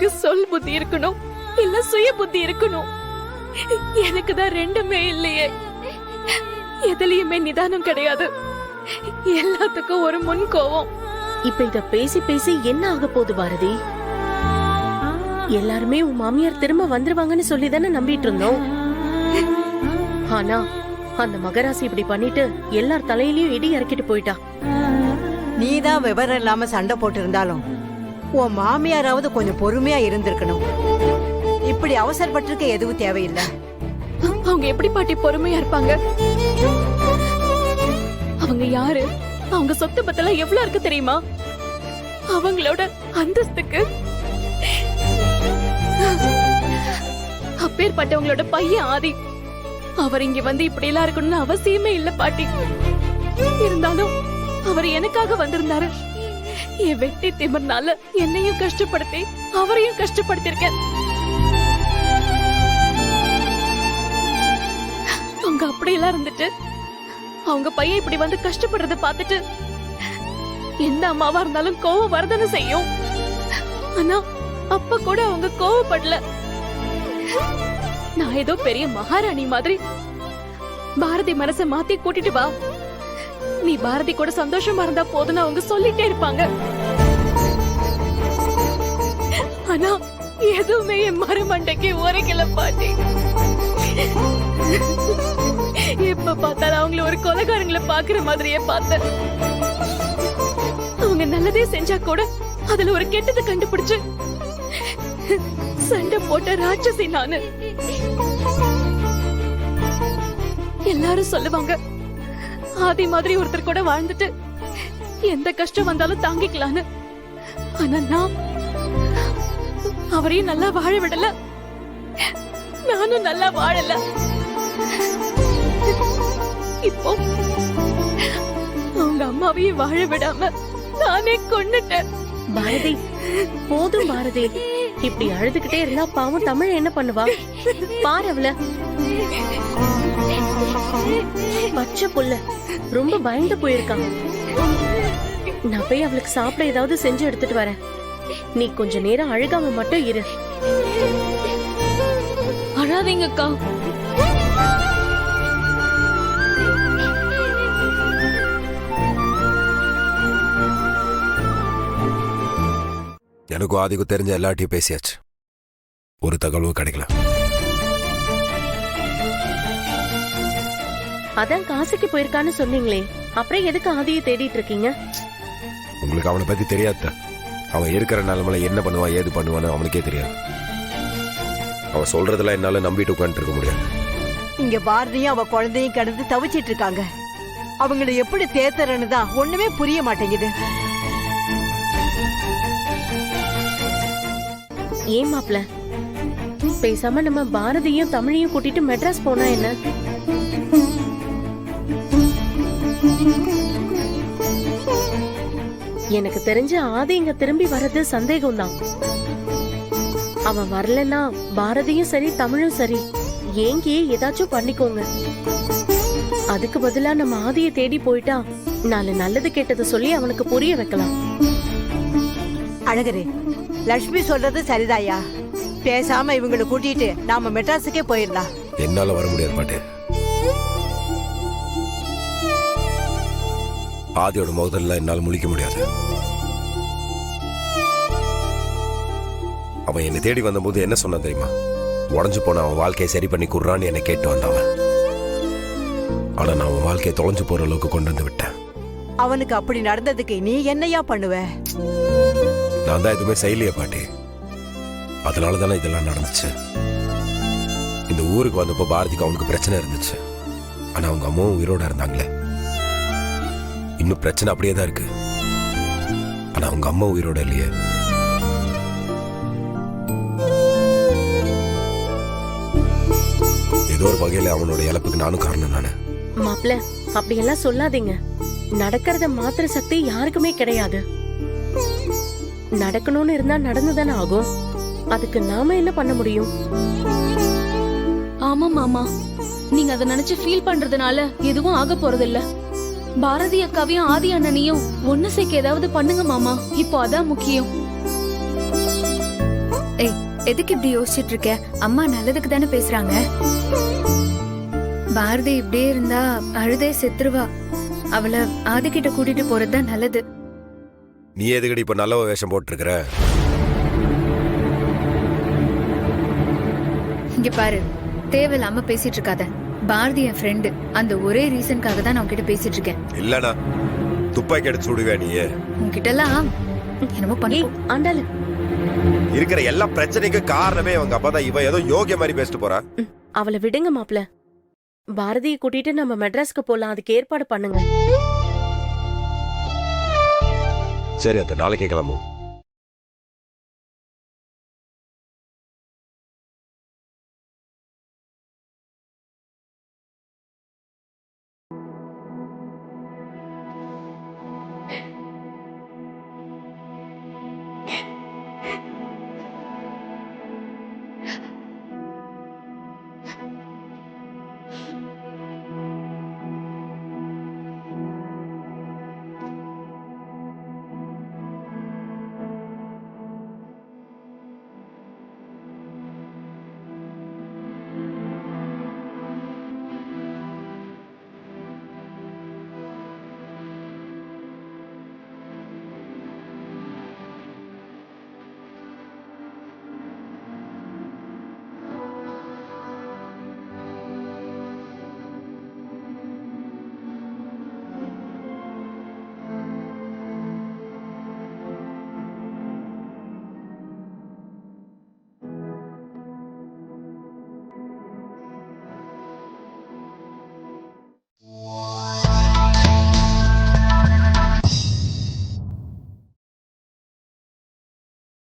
அவங்களுக்கு சொல் புத்தி இருக்கணும் இல்ல சுய புத்தி இருக்கணும். எனக்கு தான் ரெண்டுமே இல்லையே. எதுலயுமே நிதானம் கிடையாது. எல்லாத்துக்கும் ஒரு முன் கோவம். இப்ப இத பேசி பேசி என்ன ஆக போகுது பாரதி? எல்லாருமே உன் மாமியார் திரும்ப வந்துருவாங்கன்னு சொல்லி தானே நம்பிட்டு இருந்தோம். ஆனா அந்த மகராசி இப்படி பண்ணிட்டு எல்லார் தலையிலயும் இடி இறக்கிட்டு போயிட்டா. நீதான் விவரம் இல்லாம சண்டை போட்டு இருந்தாலும் உன் மாமியாராவது கொஞ்சம் பொறுமையா இருந்திருக்கணும். இப்படி அவசரப்பட்டிருக்க எதுவும் தேவையில்லை. அவங்க எப்படி பாட்டி பொறுமையா இருப்பாங்க? அவங்க யாரு? அவங்க சொத்து பத்தெல்லாம் எவ்வளவு இருக்கு தெரியுமா? அவங்களோட அந்தஸ்துக்கு அப்பேற்பட்டவங்களோட பையன் ஆதி. அவர் இங்க வந்து இப்படி எல்லாம் இருக்கணும்னு அவசியமே இல்ல பாட்டி. இருந்தாலும் அவர் எனக்காக வந்திருந்தாரு. என் வெட்டி திமிர்னால என்னையும் கஷ்டப்படுத்தி அவரையும் கஷ்டப்படுத்திருக்கேன். அவங்க அப்படியெல்லாம் இருந்துட்டு அவங்க பையன் இப்படி வந்து கஷ்டப்படுறத பார்த்துட்டு எந்த அம்மாவா இருந்தாலும் கோவம் வரதானே செய்யும். ஆனா அப்ப கூட அவங்க கோவப்படல. நான் ஏதோ பெரிய மகாராணி மாதிரி பாரதி மனச மாத்தி கூட்டிட்டு வா, நீ பாரதி கூட சந்தோஷமா இருந்தா போதுன்னு அவங்க சொல்லிட்டே இருப்பாங்க. ஆனா எதுவுமே என் மறுமண்டைக்கு உரைக்கல பாட்டி. எப்ப பார்த்தாலும் அவங்கள ஒரு கொலைகாரங்களை பாக்குற மாதிரியே பார்த்தேன். அவங்க நல்லதே செஞ்சா கூட அதுல ஒரு கெட்டதை கண்டுபிடிச்சு சண்டை போட்ட ராட்சசி நானு. எல்லாரும் சொல்லுவாங்க ஆதி மாதிரி ஒருத்தர் கூட வாழ்ந்துட்டு எந்த கஷ்டம் வந்தாலும் தாங்கிக்கலான்னு. ஆனா நான் அவரையும் நல்லா வாழ விடல, நானும் நல்லா வாழல. இப்போ அவங்க அம்மாவையும் வாழ விடாம நானே கொன்னுட்டேன். பாரதி போதும் பாரதி, இப்படி அழுதுகிட்டே இருந்தா பாவம் தமிழ் என்ன பண்ணுவா? பாரு அவள, பச்சை புள்ள ரொம்ப பயந்து போயிருக்கான். நான் போய் அவளுக்கு சாப்பிட ஏதாவது செஞ்சு எடுத்துட்டு வரேன். நீ கொஞ்ச நேரம் அழுகாம மட்டும் இரு. அழாதீங்க அக்கா. எனக்கும் ஆதிக்கும் தெரிஞ்ச எல்லாட்டையும் பேசியாச்சு. ஒரு தகவலும் கிடைக்கல. அதான் காசிக்கு போயிருக்கான்னு சொன்னீங்களே, அப்புறம் எதுக்கு ஆதியை தேடிட்டு இருக்கீங்க? உங்களுக்கு அவனை பத்தி தெரியாத. அவன் இருக்கிற நிலைமையில என்ன பண்ணுவான் ஏது பண்ணுவான்னு அவனுக்கே தெரியாது. அவன் சொல்றதெல்லாம் என்னால நம்பிட்டு உட்காந்துட்டு இருக்க முடியாது. இங்க பாரதியும் அவ குழந்தையும் கிடந்து தவிச்சிட்டு இருக்காங்க. அவங்களை எப்படி தேத்தறன்னு தான் ஒண்ணுமே புரிய மாட்டேங்குது. ஏன் மாப்ள, பேசாம நம்ம பாரதியும் தமிழையும் கூட்டிட்டு மெட்ராஸ் போனா என்ன? எனக்கு தெரிஞ்ச ஆதி இங்க திரும்பி வர்றது சந்தேகம்தான். அவன் வரலன்னா பாரதியும் சரி தமிழும் சரி ஏங்கி ஏதாச்சும் பண்ணிக்கோங்க. அதுக்கு பதிலா நம்ம ஆதியை தேடி போயிட்டா நாலு நல்லது கேட்டதை சொல்லி அவனுக்கு புரிய வைக்கலாம். அழகரே, லட்சுமி சொல்றது சரிதாயா. பேசாம இவங்களை கூட்டிட்டு நாம மெட்ராஸுக்கே போயிடலாம். என்னால வர முடியாது பாட்டு. ஆதியோட முகத்துல என்னால் முழிக்க முடியாது. அவன் என்னை தேடி வந்தபோது என்ன சொன்னா தெரியுமா? உடஞ்சு போன அவன் வாழ்க்கையை சரி பண்ணி குடுறான்னு என்னை கேட்டு வந்தவன். ஆனா நான் அவன் வாழ்க்கையை தொலைஞ்சு போற அளவுக்கு கொண்டு வந்து விட்டேன். அவனுக்கு அப்படி நடந்ததுக்கு நீ என்னையா பண்ணுவ? நான் தான் எதுவுமே செய்யலையே பாட்டி. அதனால தானே இதெல்லாம் நடந்துச்சு. இந்த ஊருக்கு வந்தப்போ பாரதிக்கு அவனுக்கு பிரச்சனை இருந்துச்சு. ஆனா அவங்க அம்மாவும் உயிரோட இருந்தாங்களே. இன்னும் பிரச்சனை அப்படியே தான் இருக்கு. ஆனா அவங்க அம்மா உயிரோட இல்லையே. ஏதோ ஒரு வகையில அவனோட இழப்புக்கு நானும் காரணம் தானே. மாப்ள, அப்படியெல்லாம் சொல்லாதீங்க. நடக்கிறத மாத்திர சக்தி யாருக்குமே கிடையாது. நடக்கணும்னு இருந்தா நடந்துதானே ஆகும். அதுக்கு நாம என்ன பண்ண முடியும்? ஆமா மாமா, நீங்க அதை நினைச்சு ஃபீல் பண்றதுனால எதுவும் ஆக போறது இல்ல. பாரதி அக்காவையும் ஆதி அண்ணனையும் ஒண்ணு சேர்க்க ஏதாவது பண்ணுங்க மாமா. இப்போ அதான் முக்கியம். ஏய், எதுக்கு இப்படி யோசிச்சுட்டு இருக்க? அம்மா நல்லதுக்கு தானே பேசுறாங்க. பாரதி இப்படியே இருந்தா அழுதே செத்துருவா. அவளை ஆதிக்கிட்ட கூட்டிட்டு போறதுதான் நல்லது. நீ எதுக்கடி இப்ப நல்ல வேஷம் போட்டுருக்கிற? இங்க பாரு, தேவையில்லாம பேசிட்டு இருக்காத. பாரதி என் ஃப்ரெண்டு. அந்த ஒரே ரீசனுக்காக தான் நான் உன்கிட்ட பேசிட்டு இருக்கேன். இல்லனா துப்பாக்கி எடுத்து சுடுவே நீ. உன்கிட்ட எல்லாம் என்னமோ பண்ணி ஏய் ஆண்டாளு, இருக்கிற எல்லா பிரச்சனைக்கு காரணமே அவங்க அப்பா தான். இவன் ஏதோ யோகிய மாதிரி பேசிட்டு போறான். அவளை விடுங்க மாப்ள. பாரதியை கூட்டிட்டு நம்ம மெட்ராஸ்க்கு போலாம். அதுக்கு ஏற்பாடு பண்ணுங்க. சரி, அந்த நாளைக்கே கிளம்பும்.